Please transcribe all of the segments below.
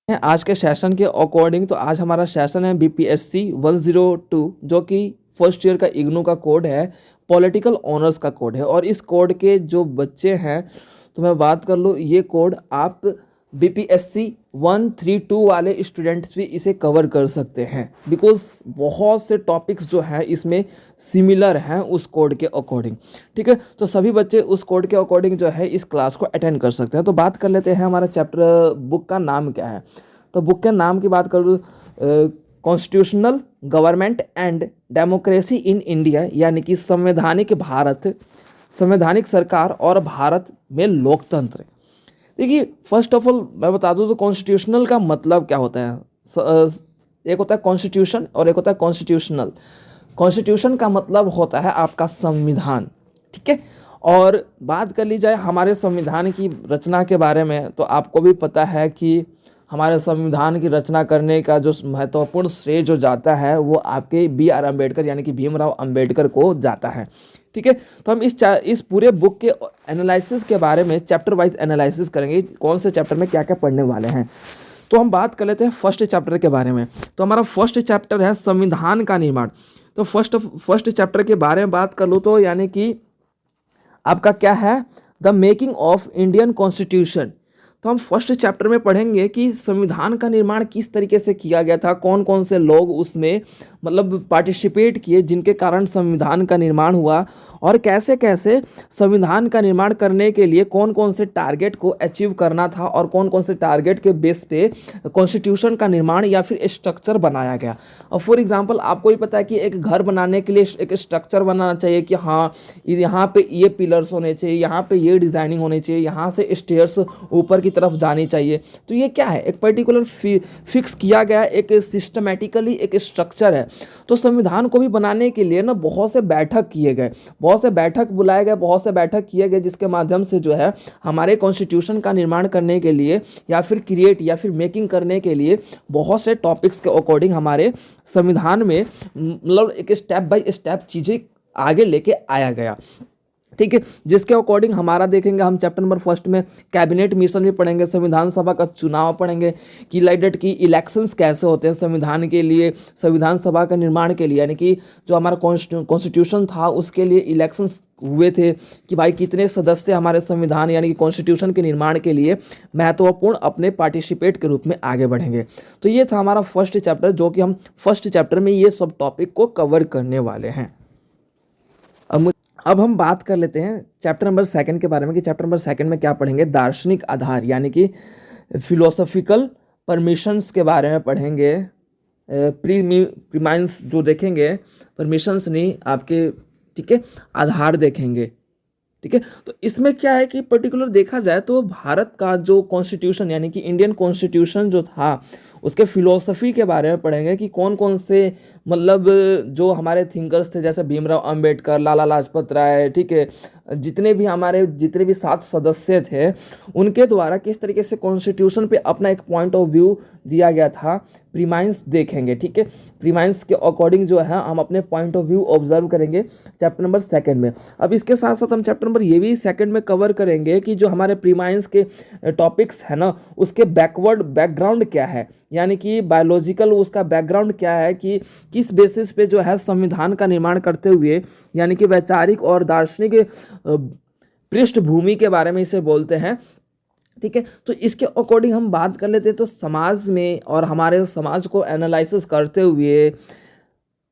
आज के सेशन के अकॉर्डिंग, तो आज हमारा सेशन है बीपीएससी 102, जो कि फर्स्ट ईयर का इग्नू का कोड है, पॉलिटिकल ऑनर्स का कोड है। और इस कोड के जो बच्चे हैं, तो मैं बात कर लूँ, ये कोड आप बीपीएससी 132 वाले स्टूडेंट्स भी इसे कवर कर सकते हैं, बिकॉज बहुत से टॉपिक्स जो हैं इसमें सिमिलर हैं उस कोड के अकॉर्डिंग। ठीक है, तो सभी बच्चे उस कोड के अकॉर्डिंग जो है इस क्लास को अटेंड कर सकते हैं। तो बात कर लेते हैं हमारा चैप्टर बुक का नाम क्या है। तो बुक के नाम की बात करूँ, constitutional government and democracy in India, यानी कि संवैधानिक भारत, संवैधानिक सरकार और भारत में लोकतंत्र। देखिए, फर्स्ट ऑफ ऑल मैं बता दूं तो कॉन्स्टिट्यूशनल का मतलब क्या होता है। एक होता है कॉन्स्टिट्यूशन और एक होता है कॉन्स्टिट्यूशनल। कॉन्स्टिट्यूशन का मतलब होता है आपका संविधान। ठीक है, और बात कर ली जाए हमारे संविधान की रचना के बारे में, तो आपको भी पता है कि हमारे संविधान की रचना करने का जो महत्वपूर्ण श्रेय जो जाता है वो आपके बी आर अम्बेडकर यानी कि भीमराव अम्बेडकर को जाता है। ठीक है, तो हम इस पूरे बुक के एनालिसिस के बारे में चैप्टर वाइज एनालिसिस करेंगे, कौन से चैप्टर में क्या क्या पढ़ने वाले हैं। तो हम बात कर लेते हैं फर्स्ट चैप्टर के बारे में। तो हमारा फर्स्ट चैप्टर है संविधान का निर्माण। तो फर्स्ट चैप्टर के बारे में बात कर लूँ तो यानी कि आपका क्या है, the making of Indian constitution. तो हम फर्स्ट चैप्टर में पढ़ेंगे कि संविधान का निर्माण किस तरीके से किया गया था, कौन कौन से लोग उसमें मतलब पार्टिसिपेट किए जिनके कारण संविधान का निर्माण हुआ, और कैसे कैसे संविधान का निर्माण करने के लिए कौन कौन से टारगेट को अचीव करना था और कौन कौन से टारगेट के बेस पे कॉन्स्टिट्यूशन का निर्माण या फिर स्ट्रक्चर बनाया गया। और फॉर एग्जांपल आपको ही पता है कि एक घर बनाने के लिए एक स्ट्रक्चर बनाना चाहिए कि हाँ यहाँ पे ये पिलर्स होने चाहिए, यहाँ पे ये डिजाइनिंग होनी चाहिए, यहाँ से स्टेयर्स ऊपर की तरफ जानी चाहिए। तो ये क्या है, एक पर्टिकुलर फिक्स किया गया एक सिस्टमेटिकली एक स्ट्रक्चर है। तो संविधान को भी बनाने के लिए ना बहुत से बैठक किए गए, बहुत से बैठक बुलाए गए, बहुत से बैठक किए गए, जिसके माध्यम से जो है हमारे कॉन्स्टिट्यूशन का निर्माण करने के लिए या फिर क्रिएट या फिर मेकिंग करने के लिए बहुत से टॉपिक्स के अकॉर्डिंग हमारे संविधान में मतलब एक स्टेप बाय स्टेप चीज़ें आगे लेके आया गया। ठीक है, जिसके अकॉर्डिंग हमारा देखेंगे हम चैप्टर नंबर फर्स्ट में कैबिनेट मिशन भी पढ़ेंगे, संविधान सभा का चुनाव पढ़ेंगे कि लाइक डेट की इलेक्शंस कैसे होते हैं संविधान के लिए, संविधान सभा का निर्माण के लिए, यानी कि जो हमारा कॉन्स्टिट्यूशन था उसके लिए इलेक्शंस हुए थे कि भाई कितने सदस्य हमारे संविधान यानी कि कॉन्स्टिट्यूशन के निर्माण के लिए महत्वपूर्ण अपने पार्टिसिपेट के रूप में आगे बढ़ेंगे। तो ये था हमारा फर्स्ट चैप्टर, जो कि हम फर्स्ट चैप्टर में ये सब टॉपिक को कवर करने वाले हैं। अब हम बात कर लेते हैं चैप्टर नंबर सेकंड के बारे में कि चैप्टर नंबर सेकंड में क्या पढ़ेंगे। दार्शनिक आधार यानी कि फिलोसॉफिकल परमिशंस के बारे में पढ़ेंगे। प्रीमाइंस जो देखेंगे, परमिशंस नहीं आपके, ठीक है, आधार देखेंगे। ठीक है, तो इसमें क्या है कि पर्टिकुलर देखा जाए तो भारत का जो कॉन्स्टिट्यूशन यानी कि इंडियन कॉन्स्टिट्यूशन जो था उसके फिलोसफी के बारे में पढ़ेंगे कि कौन कौन से मतलब जो हमारे थिंकर्स थे जैसे भीमराव अंबेडकर, लाला लाजपत राय, ठीक है, जितने भी 7 सदस्य थे उनके द्वारा किस तरीके से कॉन्स्टिट्यूशन पे अपना एक पॉइंट ऑफ व्यू दिया गया था, प्रीमाइंस देखेंगे। ठीक है, प्रीमाइंस के अकॉर्डिंग जो है हम अपने पॉइंट ऑफ व्यू ऑब्जर्व करेंगे चैप्टर नंबर सेकंड में। अब इसके साथ साथ हम चैप्टर नंबर ये भी सेकंड में कवर करेंगे कि जो हमारे प्रीमाइंस के टॉपिक्स है ना उसके बैकग्राउंड क्या है, यानी कि बायोलॉजिकल उसका बैकग्राउंड क्या है कि किस बेसिस पे जो है संविधान का निर्माण करते हुए, यानी कि वैचारिक और दार्शनिक पृष्ठभूमि के बारे में इसे बोलते हैं। ठीक है, तो इसके अकॉर्डिंग हम बात कर लेते हैं। तो समाज में और हमारे समाज को एनालिसिस करते हुए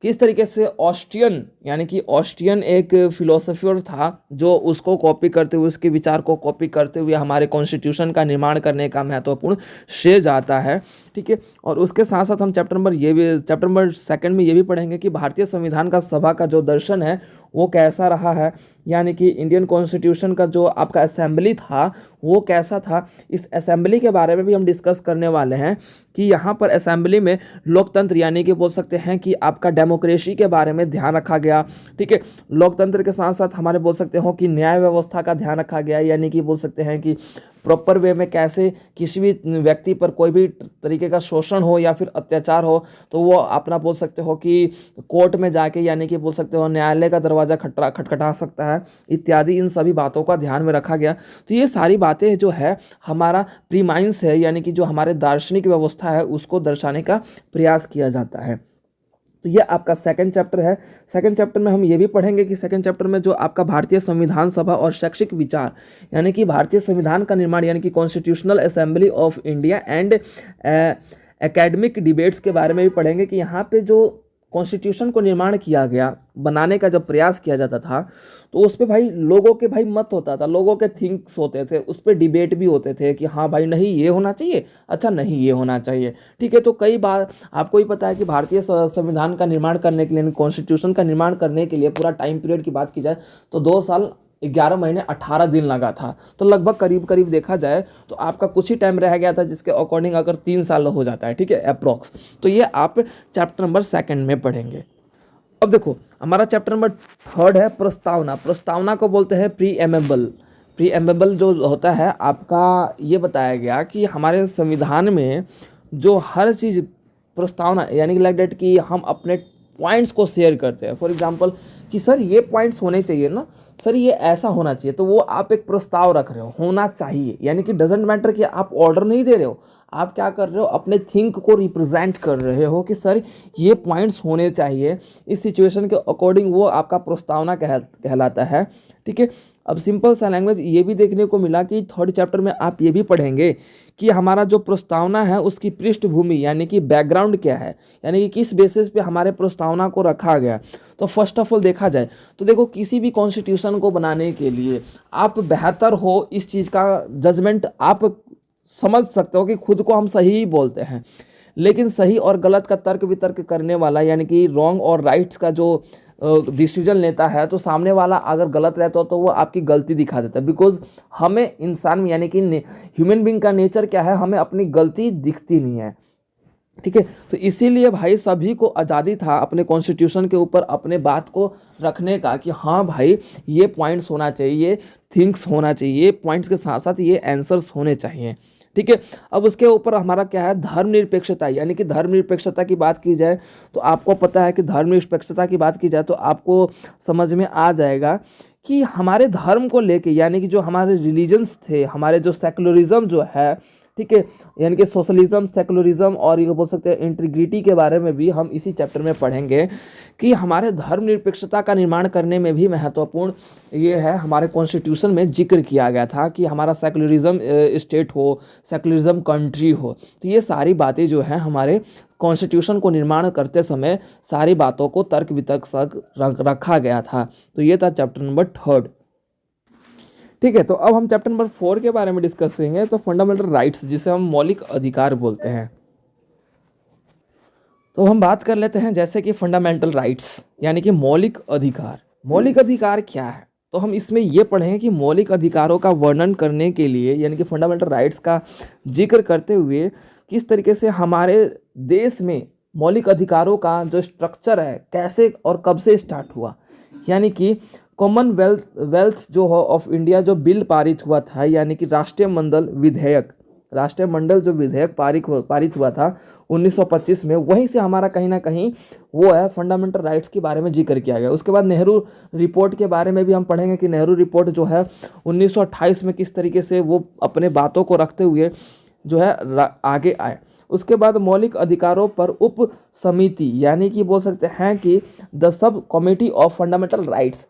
किस तरीके से ऑस्ट्रियन यानी कि ऑस्ट्रियन एक फिलोसोफर था जो उसको कॉपी करते हुए, उसके विचार को कॉपी करते हुए हमारे कॉन्स्टिट्यूशन का निर्माण करने का महत्वपूर्ण श्रेय जाता है। ठीक है, और उसके साथ साथ हम चैप्टर नंबर सेकंड में ये भी पढ़ेंगे कि भारतीय संविधान का सभा का जो दर्शन है वो कैसा रहा है, यानी कि इंडियन कॉन्स्टिट्यूशन का जो आपका असेंबली था वो कैसा था। इस असेंबली के बारे में भी हम डिस्कस करने वाले हैं कि यहाँ पर असेंबली में लोकतंत्र यानी कि बोल सकते हैं कि आपका डेमोक्रेसी के बारे में ध्यान रखा गया गया, ठीक है। लोकतंत्र के साथ साथ हमारे बोल सकते हो कि न्याय व्यवस्था का ध्यान रखा गया, यानी कि बोल सकते हैं कि प्रॉपर वे में कैसे किसी भी व्यक्ति पर कोई भी तरीके का शोषण हो या फिर अत्याचार हो तो वो अपना बोल सकते हो कि कोर्ट में जाके, यानी कि बोल सकते हो न्यायालय का दरवाजा खटखटा सकता है इत्यादि, इन सभी बातों का ध्यान में रखा गया। तो ये सारी बातें जो है हमारा प्रीमाइंस है, यानी कि जो हमारे दार्शनिक व्यवस्था है उसको दर्शाने का प्रयास किया जाता है। तो ये आपका सेकंड चैप्टर है। सेकंड चैप्टर में हम ये भी पढ़ेंगे कि सेकंड चैप्टर में जो आपका भारतीय संविधान सभा और शैक्षिक विचार, यानी कि भारतीय संविधान का निर्माण, यानी कि constitutional assembly of India and academic debates के बारे में भी पढ़ेंगे कि यहाँ पे जो कॉन्स्टिट्यूशन को निर्माण किया गया, बनाने का जब प्रयास किया जाता था तो उस पर भाई लोगों के भाई मत होता था, लोगों के थिंक्स होते थे, उस पर डिबेट भी होते थे कि हाँ भाई नहीं ये होना चाहिए, अच्छा नहीं ये होना चाहिए, ठीक है। तो कई बार आपको ही पता है कि भारतीय संविधान का निर्माण करने के लिए, कॉन्स्टिट्यूशन का निर्माण करने के लिए पूरा टाइम पीरियड की बात की जाए तो 2 साल 11 महीने 18 दिन लगा था। तो लगभग करीब करीब देखा जाए तो आपका कुछ ही टाइम रह गया था, जिसके अकॉर्डिंग अगर 3 साल हो जाता है, ठीक है, अप्रॉक्स। तो ये आप चैप्टर नंबर 2 में पढ़ेंगे। अब देखो हमारा चैप्टर नंबर 3 है प्रस्तावना। प्रस्तावना को बोलते हैं प्रीएम्बल। प्रीएम्बल जो होता है आपका, ये बताया गया कि हमारे संविधान में जो हर चीज़ प्रस्तावना, यानी कि लाइक डेट कि हम अपने पॉइंट्स को शेयर करते हैं। फॉर एग्जांपल कि सर ये पॉइंट्स होने चाहिए ना, सर ये ऐसा होना चाहिए, तो वो आप एक प्रस्ताव रख रहे हो, होना चाहिए, यानी कि डजेंट मैटर कि आप ऑर्डर नहीं दे रहे हो, आप क्या कर रहे हो, अपने थिंक को रिप्रेजेंट कर रहे हो कि सर ये पॉइंट्स होने चाहिए इस सिचुएशन के अकॉर्डिंग, वो आपका प्रस्तावना कहलाता है, ठीक है। अब सिंपल सा लैंग्वेज ये भी देखने को मिला कि 3rd चैप्टर में आप ये भी पढ़ेंगे कि हमारा जो प्रस्तावना है उसकी पृष्ठभूमि, यानी कि बैकग्राउंड क्या है, यानी कि किस बेसिस पे हमारे प्रस्तावना को रखा गया। तो फर्स्ट ऑफ ऑल देखा जाए तो देखो किसी भी कॉन्स्टिट्यूशन को बनाने के लिए आप बेहतर हो इस चीज़ का जजमेंट आप समझ सकते हो कि खुद को हम सही ही बोलते हैं, लेकिन सही और गलत का तर्क वितर्क करने वाला, यानी कि रॉन्ग और राइट्स का जो डिसीजन लेता है, तो सामने वाला अगर गलत रहता हो तो वो आपकी गलती दिखा देता है। बिकॉज हमें इंसान में, यानी कि ह्यूमन बींग का नेचर क्या है, हमें अपनी गलती दिखती नहीं है, ठीक है। तो इसीलिए भाई सभी को आज़ादी था अपने कॉन्स्टिट्यूशन के ऊपर अपने बात को रखने का कि हाँ भाई ये पॉइंट्स होना चाहिए, ये थिंग्स होना चाहिए, पॉइंट्स के साथ साथ ये आंसर्स होने चाहिए, ठीक है। अब उसके ऊपर हमारा क्या है, धर्मनिरपेक्षता, यानी कि धर्मनिरपेक्षता की बात की जाए तो आपको पता है कि धर्मनिरपेक्षता की बात की जाए तो आपको समझ में आ जाएगा कि हमारे धर्म को लेके, यानी कि जो हमारे रिलीजन्स थे, हमारे जो सेकुलरिज्म जो है, ठीक है, यानी कि सोशलिज्म, सेकुलरिज्म और ये बोल सकते हैं इंटीग्रिटी के बारे में भी हम इसी चैप्टर में पढ़ेंगे कि हमारे धर्मनिरपेक्षता का निर्माण करने में भी महत्वपूर्ण ये है, हमारे कॉन्स्टिट्यूशन में जिक्र किया गया था कि हमारा सेकुलरिज्म स्टेट हो, सेकुलरिज्म कंट्री हो। तो ये सारी बातें जो है हमारे कॉन्स्टिट्यूशन को निर्माण करते समय सारी बातों को तर्क वितर्क सक रखा गया था। तो ये था चैप्टर नंबर 3, ठीक है। तो अब हम चैप्टर नंबर 4 के बारे में डिस्कस करेंगे। तो फंडामेंटल राइट्स, जिसे हम मौलिक अधिकार बोलते हैं। तो हम बात कर लेते हैं जैसे कि फंडामेंटल राइट्स, यानी कि मौलिक अधिकार। मौलिक अधिकार क्या है, तो हम इसमें ये पढ़ेंगे कि मौलिक अधिकारों का वर्णन करने के लिए, यानी कि फंडामेंटल राइट्स का जिक्र करते हुए किस तरीके से हमारे देश में मौलिक अधिकारों का जो स्ट्रक्चर है कैसे और कब से स्टार्ट हुआ, यानी कि कॉमनवेल्थ जो ऑफ इंडिया जो बिल पारित हुआ था, यानी कि राष्ट्रमंडल जो विधेयक पारित हुआ था 1925 में, वहीं से हमारा कहीं ना कहीं वो है फंडामेंटल राइट्स के बारे में जिक्र किया गया। उसके बाद नेहरू रिपोर्ट के बारे में भी हम पढ़ेंगे कि नेहरू रिपोर्ट जो है 1928 में किस तरीके से वो अपने बातों को रखते हुए जो है आगे आए। उसके बाद मौलिक अधिकारों पर उप समिति, यानी कि बोल सकते हैं कि the sub committee of fundamental rights.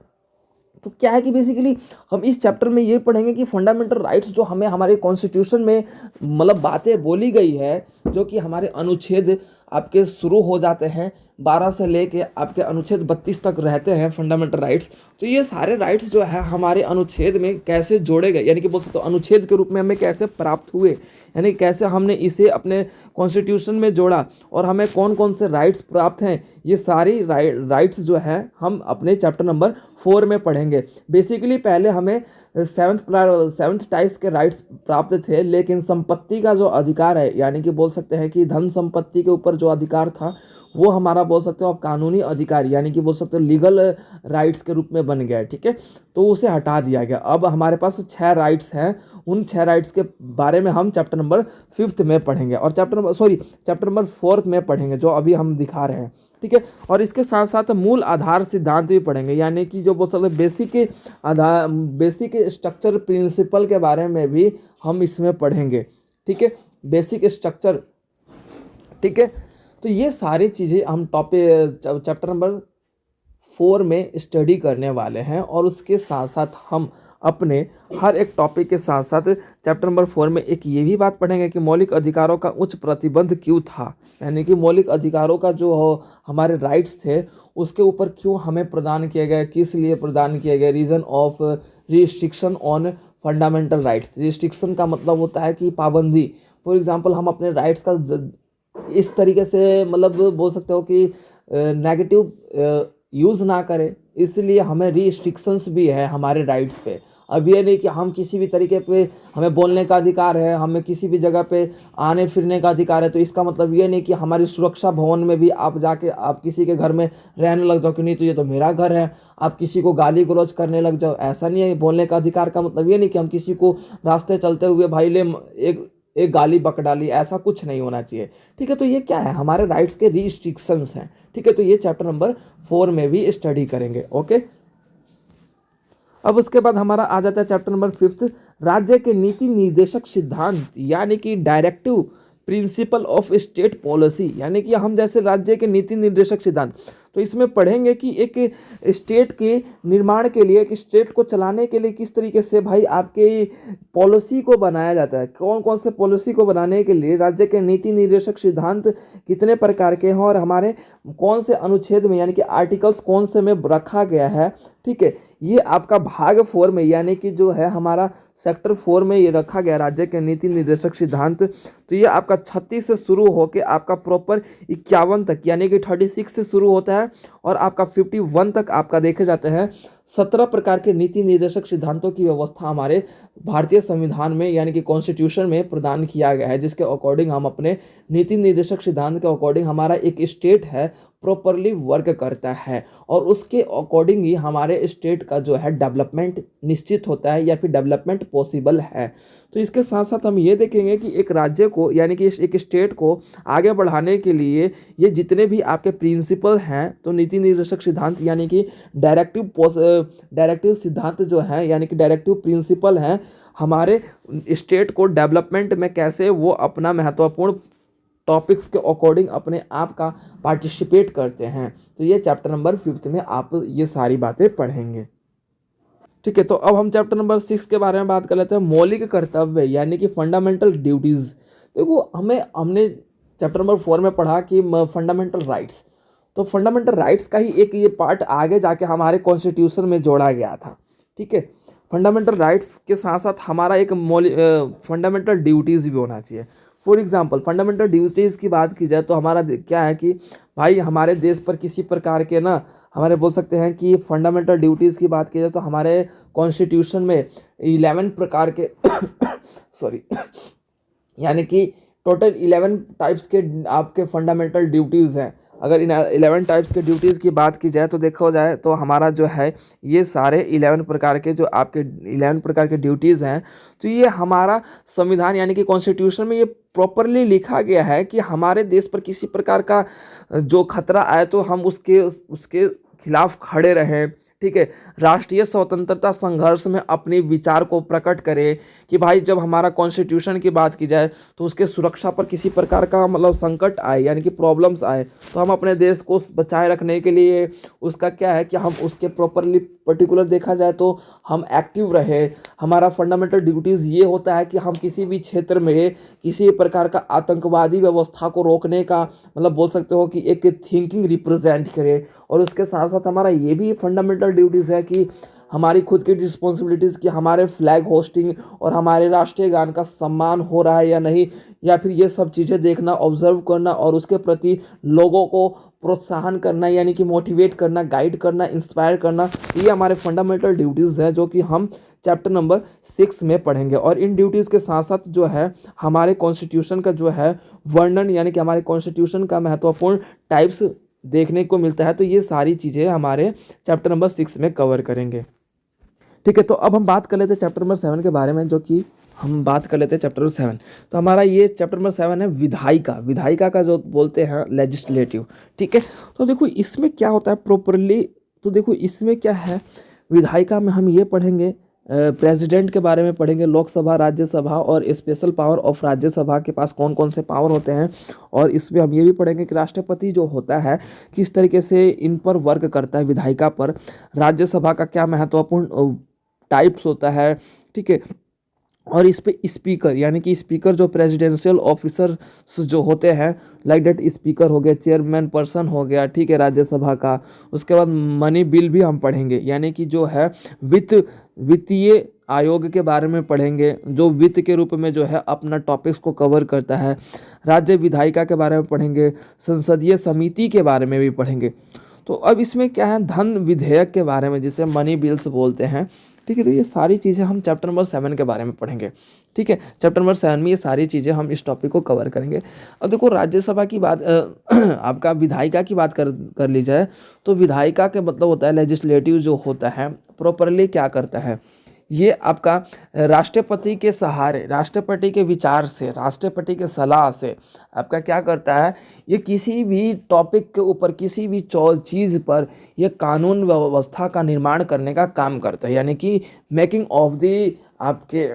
तो क्या है कि बेसिकली हम इस चैप्टर में ये पढ़ेंगे कि फंडामेंटल राइट्स जो हमें हमारे कॉन्स्टिट्यूशन में मतलब बातें बोली गई है, जो कि हमारे अनुच्छेद आपके शुरू हो जाते हैं 12 से लेके आपके अनुच्छेद 32 तक रहते हैं फंडामेंटल राइट्स। तो ये सारे राइट्स जो है हमारे अनुच्छेद में कैसे जोड़े गए, यानी कि बोल सकते हो अनुच्छेद के रूप में हमें कैसे प्राप्त हुए, यानी कैसे हमने इसे अपने कॉन्स्टिट्यूशन में जोड़ा और हमें कौन कौन से राइट्स प्राप्त हैं, ये सारी राइट्स जो है हम अपने चैप्टर नंबर 4 में पढ़ेंगे। बेसिकली पहले हमें सेवन्थ टाइप्स के राइट्स प्राप्त थे, लेकिन संपत्ति का जो अधिकार है, यानी कि बोल सकते हैं कि धन संपत्ति के ऊपर जो अधिकार था वो हमारा बोल सकते हो आप कानूनी अधिकार, यानी कि बोल सकते हो लीगल राइट्स के रूप में बन गया है। ठीक है, तो उसे हटा दिया गया। अब हमारे पास 6 राइट्स हैं, उन 6 राइट्स के बारे में हम चैप्टर नंबर 5th में पढ़ेंगे, और चैप्टर नंबर 4th में पढ़ेंगे जो अभी हम दिखा रहे हैं। ठीक है, और इसके साथ साथ मूल आधार सिद्धांत भी पढ़ेंगे, यानी कि जो बोल सकते हैं बेसिक स्ट्रक्चर प्रिंसिपल के बारे में भी हम इसमें पढ़ेंगे। ठीक है, बेसिक स्ट्रक्चर। ठीक है, तो ये सारी चीज़ें हम चैप्टर नंबर 4 में स्टडी करने वाले हैं, और उसके साथ साथ हम अपने हर एक टॉपिक के साथ साथ चैप्टर नंबर 4 में एक ये भी बात पढ़ेंगे कि मौलिक अधिकारों का उच्च प्रतिबंध क्यों था, यानी कि मौलिक अधिकारों का जो हमारे राइट्स थे उसके ऊपर क्यों हमें प्रदान किए गए, किस लिए प्रदान किए गए, reason of restriction on fundamental rights. Restriction का मतलब होता है कि पाबंदी। फॉर एग्जांपल हम अपने राइट्स का इस तरीके से मतलब बोल सकते हो कि नेगेटिव यूज़ ना करें, इसलिए हमें रिस्ट्रिक्शंस भी है हमारे राइट्स पे। अब ये नहीं कि हम किसी भी तरीके पे हमें बोलने का अधिकार है, हमें किसी भी जगह पे आने फिरने का अधिकार है, तो इसका मतलब ये नहीं कि हमारी सुरक्षा भवन में भी आप जाके आप किसी के घर में रहने लग जाओ कि नहीं तो ये तो मेरा घर है, आप किसी को गाली गलौज करने लग जाओ, ऐसा नहीं है। बोलने का अधिकार का मतलब ये नहीं कि हम किसी को रास्ते चलते हुए भाई ले एक गाली बक डाली, ऐसा कुछ नहीं होना चाहिए। ठीक है, तो ये क्या है, हमारे राइट्स के रिस्ट्रिक्शंस हैं। ठीक है, तो ये चैप्टर नंबर 4 में भी स्टडी करेंगे। ओके, अब उसके बाद हमारा आ जाता है चैप्टर नंबर 5th, राज्य के नीति निर्देशक सिद्धांत, यानी कि directive principle of state policy, यानी कि हम जैसे राज्य के नीति निर्देशक सिद्धांत, तो इसमें पढ़ेंगे कि एक स्टेट के निर्माण के लिए, एक स्टेट को चलाने के लिए किस तरीके से भाई आपके पॉलिसी को बनाया जाता है, कौन कौन से पॉलिसी को बनाने के लिए राज्य के नीति निर्देशक सिद्धांत कितने प्रकार के हैं, और हमारे कौन से अनुच्छेद में यानी कि आर्टिकल्स कौन से में रखा गया है। ठीक है, ये आपका भाग 4 में यानी कि जो है हमारा सेक्टर 4 में ये रखा गया राज्य के नीति निर्देशक सिद्धांत। तो ये आपका 36 से शुरू होकर आपका प्रॉपर 51 तक, यानी कि 36 से शुरू होता है और आपका 51 तक आपका देखे जाते हैं 17 प्रकार के नीति निर्देशक सिद्धांतों की व्यवस्था हमारे भारतीय संविधान में यानी कि कॉन्स्टिट्यूशन में प्रदान किया गया है, जिसके अकॉर्डिंग हम अपने नीति निर्देशक सिद्धांत के अकॉर्डिंग हमारा एक स्टेट है प्रॉपरली वर्क करता है, और उसके अकॉर्डिंग ही हमारे स्टेट का जो है डेवलपमेंट निश्चित होता है या फिर डेवलपमेंट पॉसिबल है। तो इसके साथ साथ हम ये देखेंगे कि एक राज्य को यानी कि एक स्टेट को आगे बढ़ाने के लिए ये जितने भी आपके प्रिंसिपल हैं, तो नीति निर्देशक सिद्धांत यानी कि डायरेक्टिव सिद्धांत जो है यानी कि डायरेक्टिव प्रिंसिपल हैं, हमारे स्टेट को डेवलपमेंट में कैसे वो अपना महत्वपूर्ण टॉपिक्स के अकॉर्डिंग अपने आप का पार्टिसिपेट करते हैं। तो ये चैप्टर नंबर 5th में आप ये सारी बातें पढ़ेंगे। ठीक है, तो अब हम चैप्टर नंबर 6 के बारे में बात कर लेते हैं, मौलिक कर्तव्य यानी कि फंडामेंटल ड्यूटीज़। देखो हमने चैप्टर नंबर 4 में पढ़ा कि फंडामेंटल राइट्स, तो फंडामेंटल राइट्स का ही एक ये पार्ट आगे जाके हमारे कॉन्स्टिट्यूशन में जोड़ा गया था। ठीक है, फंडामेंटल राइट्स के साथ साथ हमारा एक फंडामेंटल ड्यूटीज़ भी होना चाहिए। फॉर एग्जांपल फंडामेंटल ड्यूटीज़ की बात की जाए तो हमारा क्या है कि भाई हमारे देश पर किसी प्रकार के ना हमारे बोल सकते हैं कि फंडामेंटल ड्यूटीज़ की बात की जाए तो हमारे कॉन्स्टिट्यूशन में 11 प्रकार के सॉरी यानी कि टोटल 11 टाइप्स के आपके फंडामेंटल ड्यूटीज़ हैं। अगर इन 11 टाइप्स के ड्यूटीज़ की बात की जाए तो देखा जाए तो हमारा जो है ये सारे 11 प्रकार के जो आपके 11 प्रकार के ड्यूटीज़ हैं, तो ये हमारा संविधान यानी कि कॉन्स्टिट्यूशन में ये प्रॉपरली लिखा गया है कि हमारे देश पर किसी प्रकार का जो खतरा आए तो हम उसके खिलाफ खड़े रहें। ठीक है, राष्ट्रीय स्वतंत्रता संघर्ष में अपने विचार को प्रकट करें कि भाई जब हमारा कॉन्स्टिट्यूशन की बात की जाए तो उसके सुरक्षा पर किसी प्रकार का मतलब संकट आए यानी कि प्रॉब्लम्स आए तो हम अपने देश को बचाए रखने के लिए उसका क्या है कि हम उसके प्रॉपरली पर्टिकुलर देखा जाए तो हम एक्टिव रहे। हमारा फंडामेंटल ड्यूटीज़ ये होता है कि हम किसी भी क्षेत्र में किसी प्रकार का आतंकवादी व्यवस्था को रोकने का मतलब बोल सकते हो कि एक थिंकिंग रिप्रेजेंट करे, और उसके साथ साथ हमारा ये भी फंडामेंटल ड्यूटीज़ है कि हमारी खुद की रिस्पॉन्सिबिलिटीज़ कि हमारे फ्लैग होस्टिंग और हमारे राष्ट्रीय गान का सम्मान हो रहा है या नहीं, या फिर ये सब चीज़ें देखना, ऑब्जर्व करना और उसके प्रति लोगों को प्रोत्साहन करना, यानी कि मोटिवेट करना, गाइड करना, इंस्पायर करना, ये हमारे फंडामेंटल ड्यूटीज़ है जो कि हम चैप्टर नंबर 6 में पढ़ेंगे। और इन ड्यूटीज़ के साथ साथ जो है हमारे कॉन्स्टिट्यूशन का जो है वर्णन, यानी कि हमारे कॉन्स्टिट्यूशन का महत्वपूर्ण टाइप्स देखने को मिलता है। तो ये सारी चीज़ें हमारे चैप्टर नंबर 6 में कवर करेंगे। ठीक है, तो अब हम बात कर लेते हैं चैप्टर नंबर 7 के बारे में, जो कि हम बात कर लेते हैं चैप्टर नंबर 7। तो हमारा ये चैप्टर नंबर 7 है विधायिका। विधायिका का जो बोलते हैं लेजिस्लेटिव। ठीक है, तो देखो इसमें क्या होता है प्रॉपरली, तो देखो इसमें क्या है, विधायिका में हम ये पढ़ेंगे प्रेसिडेंट के बारे में पढ़ेंगे, लोकसभा, राज्यसभा और स्पेशल पावर ऑफ राज्यसभा के पास कौन कौन से पावर होते हैं। और इसमें हम ये भी पढ़ेंगे कि राष्ट्रपति जो होता है किस तरीके से इन पर वर्क करता है, विधायिका पर। राज्यसभा का क्या महत्वपूर्ण टाइप्स होता है। ठीक है, और इस पे स्पीकर, यानी कि स्पीकर जो प्रेसिडेंशियल ऑफिसर जो होते हैं, लाइक डेट स्पीकर हो गया, चेयरमैन पर्सन हो गया, ठीक है, राज्यसभा का। उसके बाद मनी बिल भी हम पढ़ेंगे, यानी कि जो है वित्तीय आयोग के बारे में पढ़ेंगे, जो वित्त के रूप में जो है अपना टॉपिक्स को कवर करता है। राज्य विधायिका के बारे में पढ़ेंगे, संसदीय समिति के बारे में भी पढ़ेंगे। तो अब इसमें क्या है, धन विधेयक के बारे में, जिसे मनी बिल्स बोलते हैं। ठीक है, तो ये सारी चीज़ें हम चैप्टर नंबर 7 के बारे में पढ़ेंगे। ठीक है, चैप्टर नंबर 7 में ये सारी चीज़ें हम इस टॉपिक को कवर करेंगे। अब देखो राज्यसभा की बात आपका विधायिका की बात कर ली जाए, तो विधायिका के मतलब होता है लेजिस्लेटिव जो होता है, प्रॉपरली क्या करता है, ये आपका राष्ट्रपति के सहारे, राष्ट्रपति के विचार से, राष्ट्रपति के सलाह से आपका क्या करता है, ये किसी भी टॉपिक के ऊपर, किसी भी चीज़ पर ये कानून व्यवस्था का निर्माण करने का काम करता है। यानी कि मेकिंग ऑफ दी आपके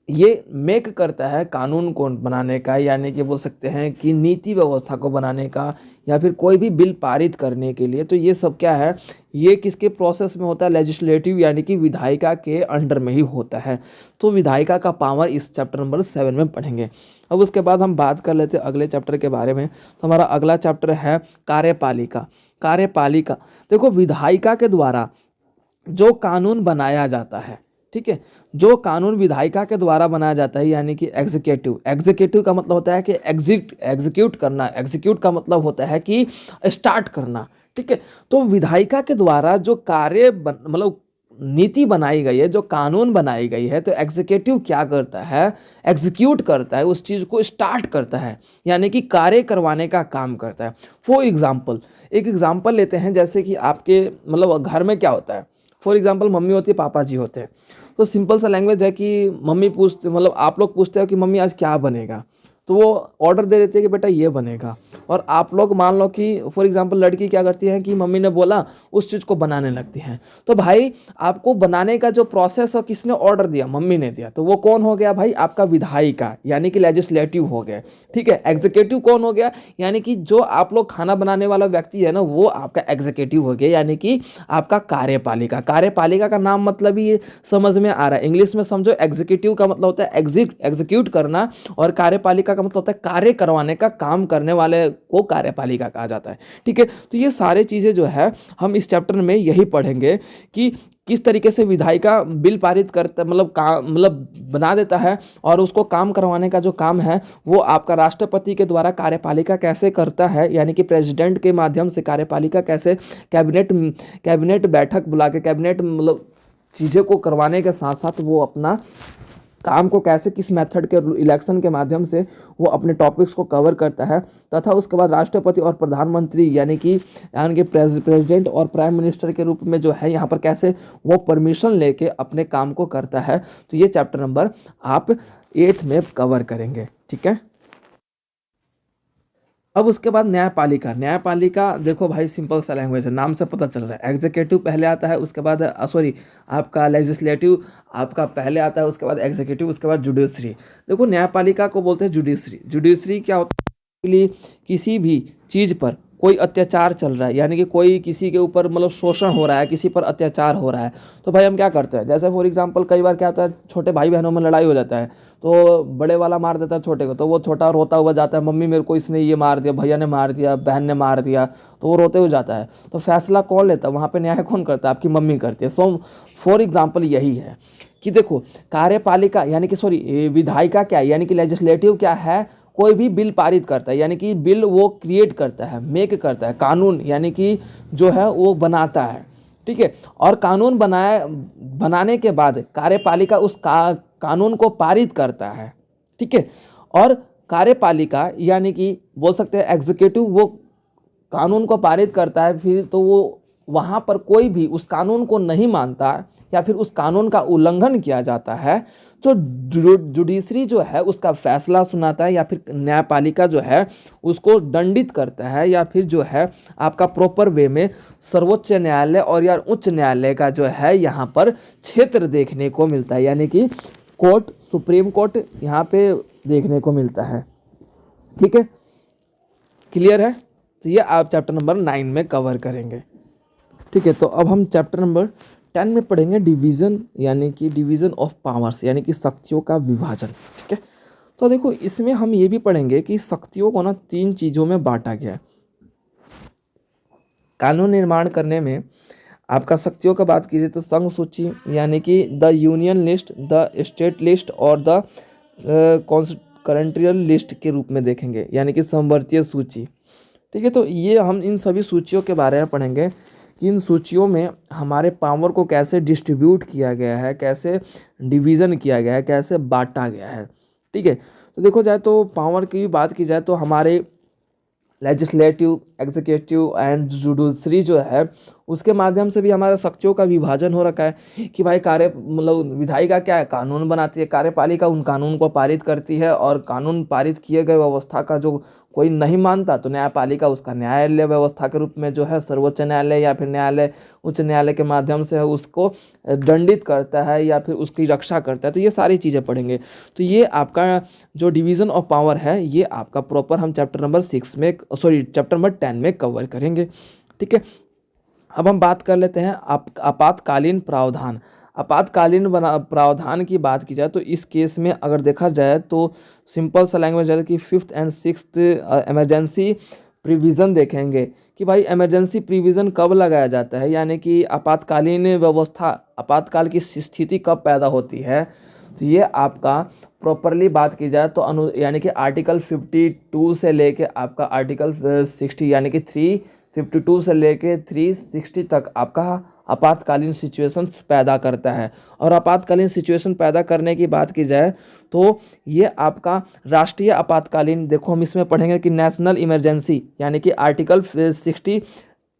ये मेक करता है कानून को बनाने का, यानी कि बोल सकते हैं कि नीति व्यवस्था को बनाने का, या फिर कोई भी बिल पारित करने के लिए। तो ये सब क्या है, ये किसके प्रोसेस में होता है, लेजिस्लेटिव, यानी कि विधायिका के अंडर में ही होता है। तो विधायिका का पावर इस चैप्टर नंबर 7 में पढ़ेंगे। अब उसके बाद हम बात कर लेते हैं अगले चैप्टर के बारे में। तो हमारा अगला चैप्टर है कार्यपालिका। कार्यपालिका, देखो विधायिका के द्वारा जो कानून बनाया जाता है, ठीक है, जो कानून विधायिका के द्वारा बनाया जाता है, यानी कि एग्जीक्यूटिव। एग्जीक्यूटिव का मतलब होता है कि एग्जीक्यूट करना। एग्जीक्यूट का मतलब होता है कि स्टार्ट करना। ठीक है, तो विधायिका के द्वारा जो मतलब नीति बनाई गई है, जो कानून बनाई गई है, तो एग्जीक्यूटिव क्या करता है, एग्जीक्यूट करता है, उस चीज़ को स्टार्ट करता है, यानी कि कार्य करवाने का काम करता है। फॉर एग्जाम्पल, एक एग्जाम्पल लेते हैं, जैसे कि आपके मतलब घर में क्या होता है, फॉर एग्जाम्पल मम्मी होती है, पापा जी होते हैं। तो सिंपल सा लैंग्वेज है कि मम्मी पूछते, मतलब आप लोग पूछते हो कि मम्मी आज क्या बनेगा, तो वो ऑर्डर दे देते हैं कि बेटा ये बनेगा। और आप लोग मान लो कि फॉर एग्जांपल लड़की क्या करती है कि मम्मी ने बोला, उस चीज़ को बनाने लगती हैं। तो भाई आपको बनाने का जो प्रोसेस है, किसने ऑर्डर दिया, मम्मी ने दिया। तो वो कौन हो गया भाई, आपका विधायिका, यानी कि लेजिस्लेटिव हो गया। ठीक है, एग्जीक्यूटिव कौन हो गया, यानी कि जो आप लोग खाना बनाने वाला व्यक्ति है ना, वो आपका एग्जीक्यूटिव हो गया, यानी कि आपका कार्यपालिका। कार्यपालिका का नाम मतलब ही ये समझ में आ रहा है, इंग्लिश में समझो। एग्जीक्यूटिव का मतलब होता है एग्जीक्यूट करना, और कार्यपालिका का मतलब होता है कार्य करवाने का काम करने वाले को कार्यपालिका कहा जाता है। ठीक है, तो ये सारे चीजें जो है हम इस चैप्टर में यही पढ़ेंगे कि किस तरीके से विधायिका बिल पारित करता, मतलब बना देता है, और उसको काम करवाने का जो काम है वो आपका राष्ट्रपति के द्वारा कार्यपालिका कैसे करता है, यानी कि प्रेसिडेंट के माध्यम से कार्यपालिका कैसे कैबिनेट बैठक बुला के, कैबिनेट मतलब चीज़ें को करवाने के साथ साथ वो अपना काम को कैसे, किस मेथड के इलेक्शन के माध्यम से वो अपने टॉपिक्स को कवर करता है, तथा उसके बाद राष्ट्रपति और प्रधानमंत्री, यानी कि प्रेसिडेंट और प्राइम मिनिस्टर के रूप में जो है यहाँ पर कैसे वो परमिशन लेके अपने काम को करता है। तो ये चैप्टर नंबर आप 8th में कवर करेंगे। ठीक है, अब उसके बाद न्यायपालिका। न्यायपालिका देखो भाई सिंपल सा लैंग्वेज है, नाम से पता चल रहा है। एग्जीक्यूटिव पहले आता है, उसके बाद सॉरी आपका लेजिस्लेटिव आपका पहले आता है, उसके बाद एग्जीक्यूटिव, उसके बाद जुडिशरी। देखो न्यायपालिका को बोलते हैं जुडिशरी। जुडिशरी क्या होता है, किसी भी चीज़ पर कोई अत्याचार चल रहा है, यानी कि कोई किसी के ऊपर मतलब शोषण हो रहा है, किसी पर अत्याचार हो रहा है, तो भाई हम क्या करते हैं, जैसे फॉर एग्जांपल कई बार क्या होता है, छोटे भाई बहनों में लड़ाई हो जाता है, तो बड़े वाला मार देता है छोटे को, तो वो छोटा रोता हुआ जाता है, मम्मी मेरे को इसने ये मार दिया, भैया ने मार दिया, बहन ने मार दिया, तो वो रोते हुए जाता है। तो फैसला कौन लेता है वहाँ पे, न्याय कौन करता है, आपकी मम्मी करती है। सो फॉर एग्जाम्पल यही है कि देखो कार्यपालिका यानी कि सॉरी विधायिका क्या है, यानी कि लेजिस्लेटिव क्या है, कोई भी बिल पारित करता है, यानी कि बिल वो क्रिएट करता है, मेक करता है, कानून यानी कि जो है वो बनाता है, ठीक है। और कानून बनाने के बाद कार्यपालिका उस कानून को पारित करता है, ठीक है। और कार्यपालिका यानी कि बोल सकते हैं एग्जीक्यूटिव, वो कानून को पारित करता है, फिर तो वो वहाँ पर कोई भी उस कानून को नहीं मानता या फिर उस कानून का उल्लंघन किया जाता है, तो जुडिशरी जो है उसका फैसला सुनाता है, या फिर न्यायपालिका जो है उसको दंडित करता है, या फिर जो है आपका प्रॉपर वे में सर्वोच्च न्यायालय और या उच्च न्यायालय का जो है यहाँ पर क्षेत्र देखने को मिलता है, यानी कि कोर्ट, सुप्रीम कोर्ट यहाँ पे देखने को मिलता है, ठीक है। क्लियर है? तो ये आप चैप्टर नंबर 9 में कवर करेंगे, ठीक है। तो अब हम चैप्टर नंबर 10 में पढ़ेंगे डिवीज़न, यानी कि डिवीज़न ऑफ पावर्स, यानी कि शक्तियों का विभाजन, ठीक है। तो देखो इसमें हम ये भी पढ़ेंगे कि शक्तियों को ना 3 चीज़ों में बांटा गया है। कानून निर्माण करने में आपका शक्तियों का बात कीजिए तो संघ सूची, यानी कि the union list, the state list और द कॉन्करेंटियल लिस्ट के रूप में देखेंगे, यानी कि समवर्तीय सूची, ठीक है। तो ये हम इन सभी सूचियों के बारे में पढ़ेंगे कि इन सूचियों में हमारे पावर को कैसे डिस्ट्रीब्यूट किया गया है, कैसे डिवीज़न किया गया है, कैसे बांटा गया है, ठीक है। तो देखो जाए तो पावर की भी बात की जाए तो हमारे लेजिस्लेटिव, एग्जीक्यूटिव एंड जुडिशरी जो है उसके माध्यम से भी हमारा शक्तियों का विभाजन हो रखा है कि भाई कार्य मतलब विधायिका क्या है, कानून बनाती है, कार्यपालिका उन कानून को पारित करती है, और कानून पारित किए गए व्यवस्था का जो कोई नहीं मानता तो न्यायपालिका उसका न्यायालय व्यवस्था के रूप में जो है सर्वोच्च न्यायालय या फिर न्यायालय, उच्च न्यायालय के माध्यम से उसको दंडित करता है या फिर उसकी रक्षा करता है। तो ये सारी चीज़ें पढ़ेंगे। तो ये आपका जो डिवीज़न ऑफ पावर है ये आपका प्रॉपर हम चैप्टर नंबर 6 में चैप्टर नंबर 10 में कवर करेंगे, ठीक है। अब हम बात कर लेते हैं आपातकालीन प्रावधान। आपातकालीन प्रावधान की बात की जाए तो इस केस में अगर देखा जाए तो सिंपल सा लैंग्वेज है कि 5th एंड 6th इमरजेंसी प्रिवीज़न देखेंगे कि भाई इमरजेंसी प्रिवीज़न कब लगाया जाता है, यानी कि आपातकालीन व्यवस्था, आपातकाल की स्थिति कब पैदा होती है। तो ये आपका प्रॉपरली बात की जाए तो यानी कि आर्टिकल 52 से लेके आपका आर्टिकल 60 यानी कि 352 से लेके 360 तक आपका आपातकालीन सिचुएशंस पैदा करता है। और आपातकालीन सिचुएशन पैदा करने की बात की जाए तो ये आपका राष्ट्रीय आपातकालीन, देखो हम इसमें पढ़ेंगे कि नेशनल इमरजेंसी, यानी कि आर्टिकल 60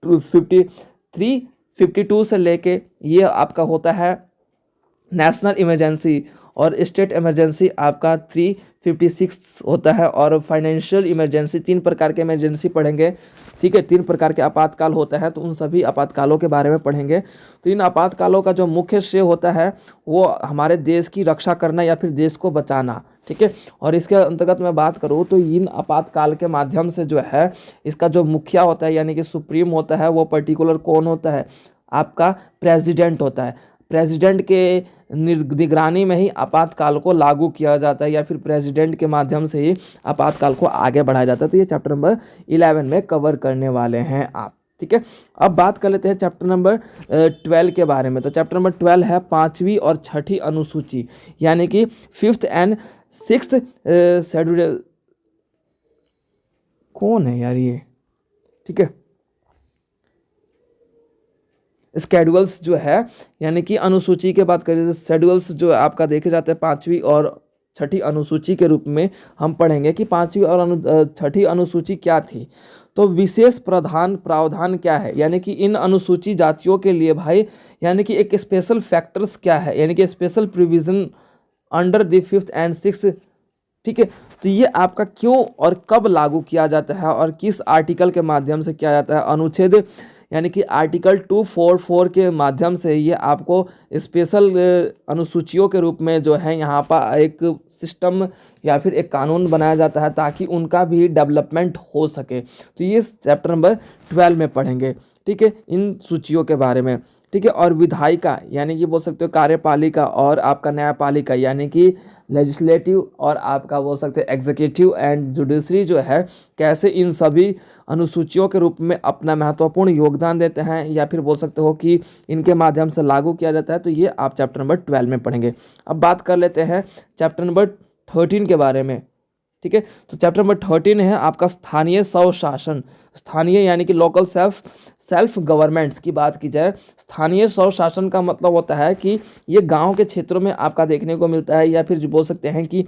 53 52 से लेके ये आपका होता है नेशनल इमरजेंसी, और स्टेट इमरजेंसी आपका 356 होता है, और फाइनेंशियल इमरजेंसी, 3 प्रकार के इमरजेंसी पढ़ेंगे, ठीक है। 3 प्रकार के आपातकाल होता है, तो उन सभी आपातकालों के बारे में पढ़ेंगे। तो इन आपातकालों का जो मुख्य श्रेय होता है वो हमारे देश की रक्षा करना या फिर देश को बचाना, ठीक है। और इसके अंतर्गत मैं बात करूँ तो इन आपातकाल के माध्यम से जो है इसका जो मुखिया होता है यानी कि सुप्रीम होता है वो पर्टिकुलर कौन होता है, आपका प्रेसिडेंट होता है। प्रेसिडेंट के निगरानी में ही आपातकाल को लागू किया जाता है या फिर प्रेसिडेंट के माध्यम से ही आपातकाल को आगे बढ़ाया जाता है। तो ये चैप्टर नंबर 11 में कवर करने वाले हैं आप, ठीक है। अब बात कर लेते हैं चैप्टर नंबर 12 के बारे में। तो चैप्टर नंबर 12 है 5वीं और 6ठी अनुसूची, यानी कि 5th एंड 6th शेड्यूल। कौन है यार ये, ठीक है। स्केड्यूल्स जो है यानी कि अनुसूची के बात करें, शेड्यूल्स जो आपका देखे जाते हैं 5वीं और 6ठी अनुसूची के रूप में हम पढ़ेंगे कि 5वीं और 6ठी अनुसूची क्या थी। तो विशेष प्रावधान क्या है, यानी कि इन अनुसूची जातियों के लिए भाई यानी कि एक स्पेशल फैक्टर्स क्या है, यानी कि special provision under the 5th and 6th, ठीक है। तो ये आपका क्यों और कब लागू किया जाता है और किस आर्टिकल के माध्यम से किया जाता है। अनुच्छेद यानी कि आर्टिकल 244 के माध्यम से ये आपको स्पेशल अनुसूचियों के रूप में जो है यहाँ पर एक सिस्टम या फिर एक कानून बनाया जाता है ताकि उनका भी डेवलपमेंट हो सके। तो ये चैप्टर नंबर 12 में पढ़ेंगे, ठीक है, इन सूचियों के बारे में, ठीक है। और विधायिका यानी कि बोल सकते हो कार्यपालिका और आपका न्यायपालिका यानी कि लेजिस्लेटिव और आपका बोल सकते हैं एग्जीक्यूटिव एंड जुडिशरी जो है कैसे इन सभी अनुसूचियों के रूप में अपना महत्वपूर्ण योगदान देते हैं या फिर बोल सकते हो कि इनके माध्यम से लागू किया जाता है। तो ये आप चैप्टर नंबर 12 में पढ़ेंगे। अब बात कर लेते हैं चैप्टर नंबर 13 के बारे में, ठीक है। तो चैप्टर नंबर 13 है आपका स्थानीय स्वशासन। स्थानीय यानी कि लोकल सेल्फ गवर्नमेंट्स की बात की जाए, स्थानीय स्वशासन का मतलब होता है कि ये गांव के क्षेत्रों में आपका देखने को मिलता है या फिर जो बोल सकते हैं कि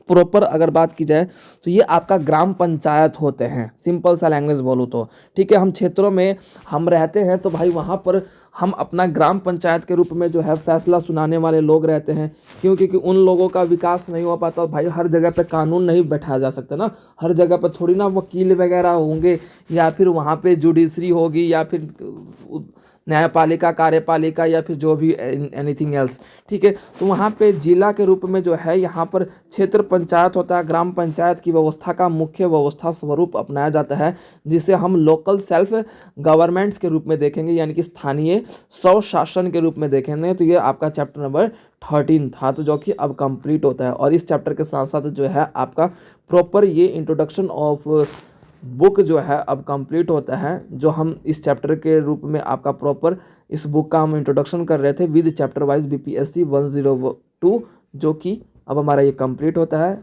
प्रॉपर अगर बात की जाए तो ये आपका ग्राम पंचायत होते हैं, सिंपल सा लैंग्वेज बोलूँ तो, ठीक है। हम क्षेत्रों में हम रहते हैं तो भाई वहाँ पर हम अपना ग्राम पंचायत के रूप में जो है फैसला सुनाने वाले लोग रहते हैं, क्योंकि उन लोगों का विकास नहीं हो पाता। भाई हर जगह पे कानून नहीं बैठाया जा सकता ना, हर जगह पर थोड़ी ना वकील वगैरह होंगे या फिर वहाँ पे जुडिशरी होगी या फिर न्यायपालिका कार्यपालिका या फिर जो भी एनीथिंग एल्स, ठीक है। तो वहाँ पे जिला के रूप में जो है यहाँ पर क्षेत्र पंचायत होता है। ग्राम पंचायत की व्यवस्था का मुख्य व्यवस्था स्वरूप अपनाया जाता है जिसे हम लोकल सेल्फ गवर्नमेंट्स के रूप में देखेंगे यानी कि स्थानीय स्वशासन के रूप में देखेंगे। तो ये आपका चैप्टर नंबर 13 था, तो जो कि अब कंप्लीट होता है। और इस चैप्टर के साथ साथ जो है आपका प्रॉपर ये इंट्रोडक्शन ऑफ बुक जो है अब कंप्लीट होता है, जो हम इस चैप्टर के रूप में आपका प्रॉपर इस बुक का हम इंट्रोडक्शन कर रहे थे विद चैप्टर वाइज बीपीएससी 102, जो कि अब हमारा ये कंप्लीट होता है।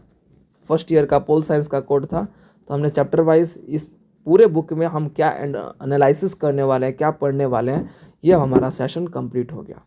फर्स्ट ईयर का पोल साइंस का कोड था, तो हमने चैप्टर वाइज इस पूरे बुक में हम क्या एनालिसिस करने वाले हैं, क्या पढ़ने वाले हैं, ये हमारा सेशन कंप्लीट हो गया।